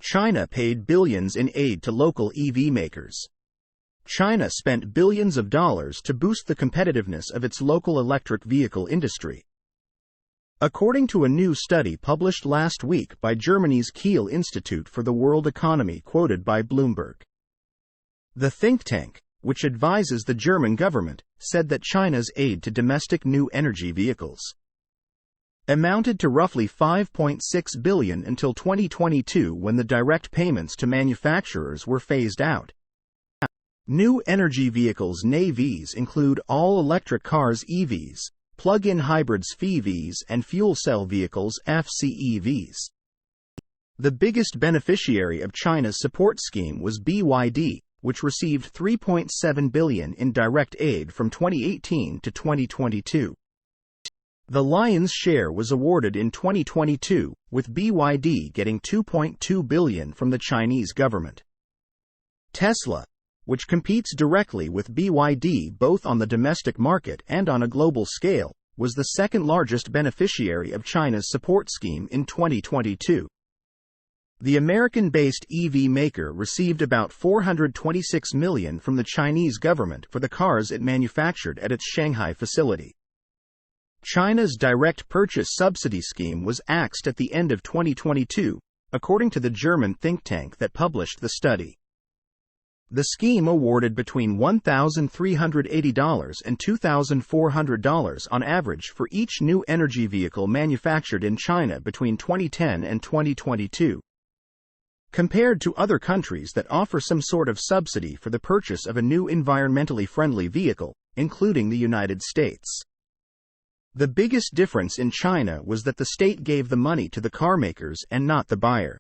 China paid billions in aid to local EV makers. China spent billions of dollars to boost the competitiveness of its local electric vehicle industry. According to a new study published last week by Germany's Kiel Institute for the World Economy quoted by Bloomberg. The think tank, which advises the German government, said that China's aid to domestic new energy vehicles amounted to roughly $5.6 billion until 2022, when the direct payments to manufacturers were phased out. New energy vehicles (NEVs) include all-electric cars (EVs), plug-in hybrids (PHEVs), and fuel cell vehicles (FCEVs). The biggest beneficiary of China's support scheme was BYD, which received $3.7 billion in direct aid from 2018 to 2022. The lion's share was awarded in 2022, with BYD getting $2.2 billion from the Chinese government. Tesla, which competes directly with BYD both on the domestic market and on a global scale, was the second-largest beneficiary of China's support scheme in 2022. The American-based EV maker received about $426 million from the Chinese government for the cars it manufactured at its Shanghai facility. China's direct purchase subsidy scheme was axed at the end of 2022, according to the German think tank that published the study. The scheme awarded between $1,380 and $2,400 on average for each new energy vehicle manufactured in China between 2010 and 2022. Compared to other countries that offer some sort of subsidy for the purchase of a new environmentally friendly vehicle, including the United States. The biggest difference in China was that the state gave the money to the car makers and not the buyer.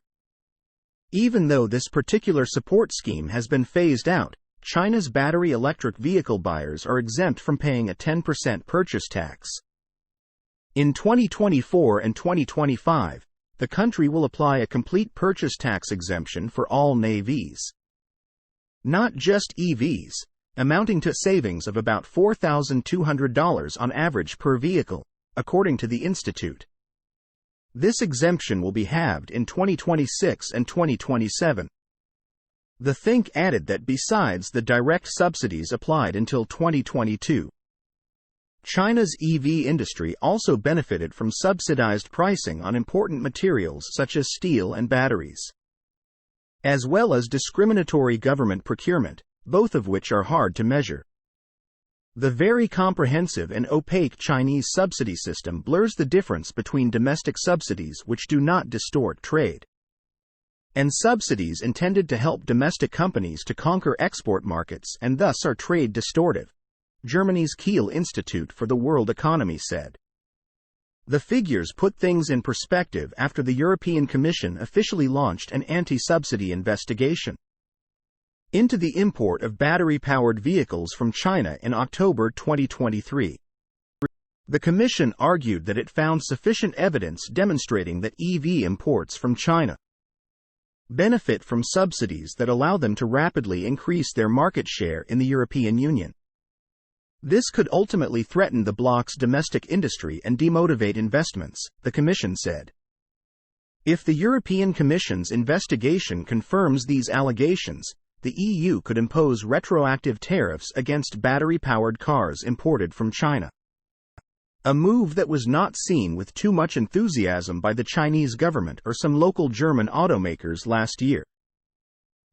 Even though this particular support scheme has been phased out, China's battery electric vehicle buyers are exempt from paying a 10% purchase tax. In 2024 and 2025, the country will apply a complete purchase tax exemption for all NEVs. Not just EVs, amounting to savings of about $4,200 on average per vehicle, according to the institute. This exemption will be halved in 2026 and 2027. The think added that besides the direct subsidies applied until 2022, China's EV industry also benefited from subsidized pricing on important materials such as steel and batteries, as well as discriminatory government procurement, both of which are hard to measure. The very comprehensive and opaque Chinese subsidy system blurs the difference between domestic subsidies which do not distort trade and subsidies intended to help domestic companies to conquer export markets and thus are trade distortive, Germany's Kiel Institute for the World Economy said. The figures put things in perspective after the European Commission officially launched an anti-subsidy investigation into the import of battery-powered vehicles from China in October 2023. The Commission argued that it found sufficient evidence demonstrating that EV imports from China benefit from subsidies that allow them to rapidly increase their market share in the European Union. This could ultimately threaten the bloc's domestic industry and demotivate investments, the Commission said. If the European Commission's investigation confirms these allegations, the EU could impose retroactive tariffs against battery-powered cars imported from China, a move that was not seen with too much enthusiasm by the Chinese government or some local German automakers last year.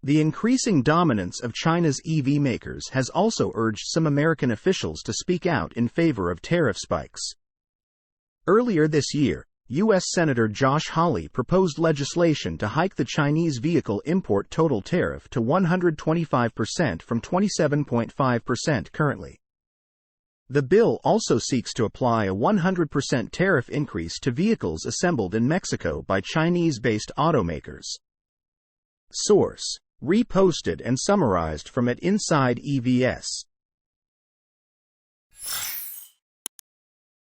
The increasing dominance of China's EV makers has also urged some American officials to speak out in favor of tariff spikes. Earlier this year, U.S. Senator Josh Hawley proposed legislation to hike the Chinese vehicle import total tariff to 125% from 27.5% currently. The bill also seeks to apply a 100% tariff increase to vehicles assembled in Mexico by Chinese-based automakers. Source: reposted and summarized from @insideevs.